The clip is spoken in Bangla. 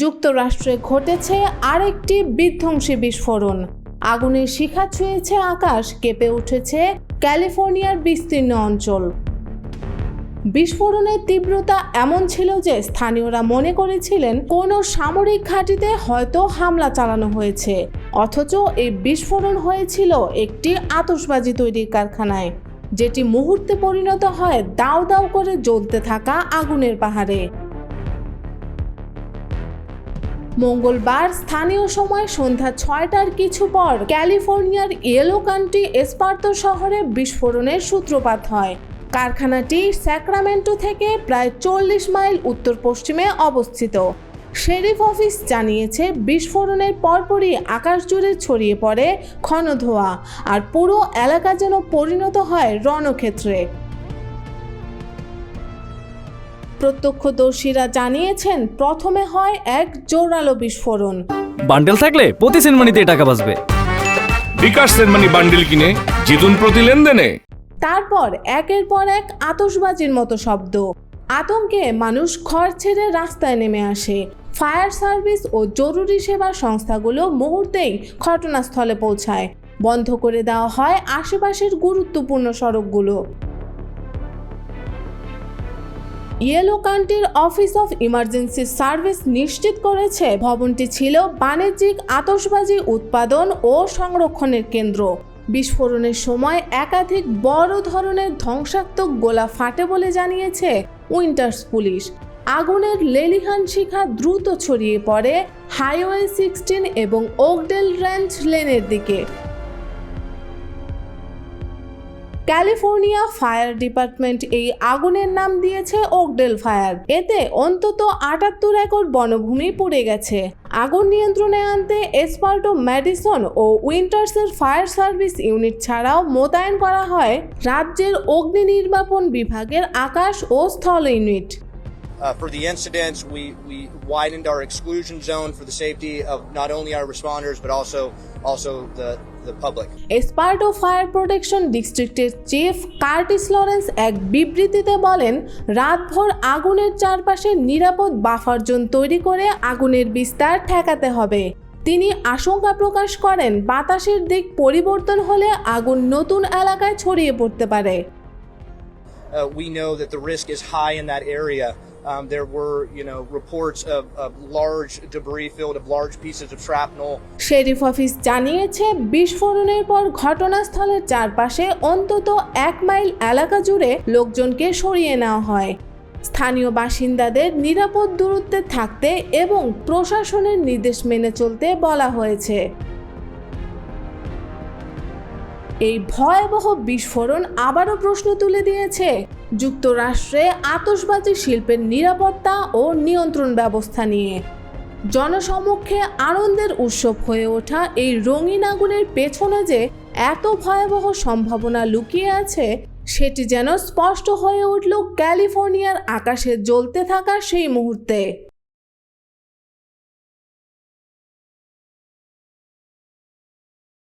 যুক্তরাষ্ট্রে ঘটেছে আরেকটি বিধ্বংসী বিস্ফোরণ। আগুনের শিখা ছুঁয়েছে আকাশ, কেঁপে উঠেছে ক্যালিফোর্নিয়ার বিস্তীর্ণ অঞ্চল। বিস্ফোরণের তীব্রতা এমন ছিল যে স্থানীয়রা মনে করেছিলেন কোনো সামরিক ঘাঁটিতে হয়তো হামলা চালানো হয়েছে, অথচ এই বিস্ফোরণ হয়েছিল একটি আতশবাজি তৈরির কারখানায়, যেটি মুহূর্তে পরিণত হয় দাউ দাউ করে জ্বলতে থাকা আগুনের পাহাড়ে। মঙ্গলবার স্থানীয় সময় সন্ধ্যা 6টার কিছু পর ক্যালিফোর্নিয়ার ইয়েলো কান্ট্রি এসপার্তো শহরে বিস্ফোরণের সূত্রপাত হয়। কারখানাটি স্যাক্রামেন্টো থেকে প্রায় 40 মাইল উত্তর পশ্চিমে অবস্থিত। শেরিফ অফিস জানিয়েছে, বিস্ফোরণের পরপরই আকাশ জুড়ে ছড়িয়ে পড়ে ঘন ধোঁয়া, আর পুরো এলাকা যেন পরিণত হয় রণক্ষেত্রে। প্রত্যক্ষদর্শীরা জানিয়েছেন, প্রথমে হয় এক জোরালো বিস্ফোরণ। বান্ডেল থাকলে প্রতি সেনমানিতে টাকা বাঁচবে। বিকাশ সেনমানি বান্ডেল কিনে জিতুন প্রতি লেনদেনে। তারপর একের পর এক আতশবাজির মতো শব্দ। আতঙ্কে মানুষ ঘর ছেড়ে রাস্তায় নেমে আসে। ফায়ার সার্ভিস ও জরুরি সেবা সংস্থাগুলো মুহূর্তেই ঘটনাস্থলে পৌঁছায়। বন্ধ করে দেওয়া হয় আশেপাশের গুরুত্বপূর্ণ সড়কগুলো। ইয়েলো কান্ট্রির অফিস অফ ইমার্জেন্সি সার্ভিস নিশ্চিত করেছে, ভবনটি ছিল বাণিজ্যিক আতশবাজি উৎপাদন ও সংরক্ষণের কেন্দ্র। বিস্ফোরণের সময় একাধিক বড় ধরনের ধ্বংসাত্মক গোলা ফাটে বলে জানিয়েছে উইন্টার্স পুলিশ। আগুনের লেলিহান শিখা দ্রুত ছড়িয়ে পড়ে হাইওয়ে 16 এবং ওকডেল রেঞ্জ লেনের দিকে। ক্যালিফোর্নিয়া ফায়ার ডিপার্টমেন্ট এই আগুনের নাম দিয়েছে ওকডেল ফায়ার। এতে অন্তত 78 একর বনভূমি পুড়ে গেছে। আগুন নিয়ন্ত্রণে আনতে এসপার্টো, ম্যাডিসন ও উইন্টার্সের ফায়ার সার্ভিস ইউনিট ছাড়াও মোতায়েন করা হয় রাজ্যের অগ্নি নির্বাপন বিভাগের আকাশ ও স্থল unit. For the incidents, we widened our exclusion zone for the safety of not only our responders but also the public. Esparto fire protection ডিস্ট্রিক্টের চিফ কার্টিস লরেন্স এক বিবৃতিতে বলেন, রাতভর আগুনের চারপাশে নিরাপদ বাফার জোন তৈরি করে আগুনের বিস্তার ঠেকাতে হবে। তিনি আশঙ্কা প্রকাশ করেন, বাতাসের দিক পরিবর্তন হলে আগুন নতুন এলাকায় ছড়িয়ে পড়তে পারে। We know that the risk is high in that area. There were, reports of large debris filled of large pieces of shrapnel. Sheriff office জানিয়েছে, বিস্ফোরণের পর ঘটনাস্থলের চারপাশে অন্তত 1 মাইল এলাকা জুড়ে লোকজনকে সরিয়ে নেওয়া হয়। স্থানীয় বাসিন্দাদের নিরাপদ দূরত্বে থাকতে এবং প্রশাসনের নির্দেশ মেনে চলতে বলা হয়েছে। এই ভয়াবহ বিস্ফোরণ আবারও প্রশ্ন তুলে দিয়েছে যুক্তরাষ্ট্রে আতশবাজি শিল্পের নিরাপত্তা ও নিয়ন্ত্রণ ব্যবস্থা নিয়ে। জনসমক্ষে আনন্দের উৎসব হয়ে ওঠা এই রঙিন আগুনের পেছনে যে এত ভয়াবহ সম্ভাবনা লুকিয়ে আছে, সেটি যেন স্পষ্ট হয়ে উঠল ক্যালিফোর্নিয়ার আকাশে জ্বলতে থাকা সেই মুহূর্তে।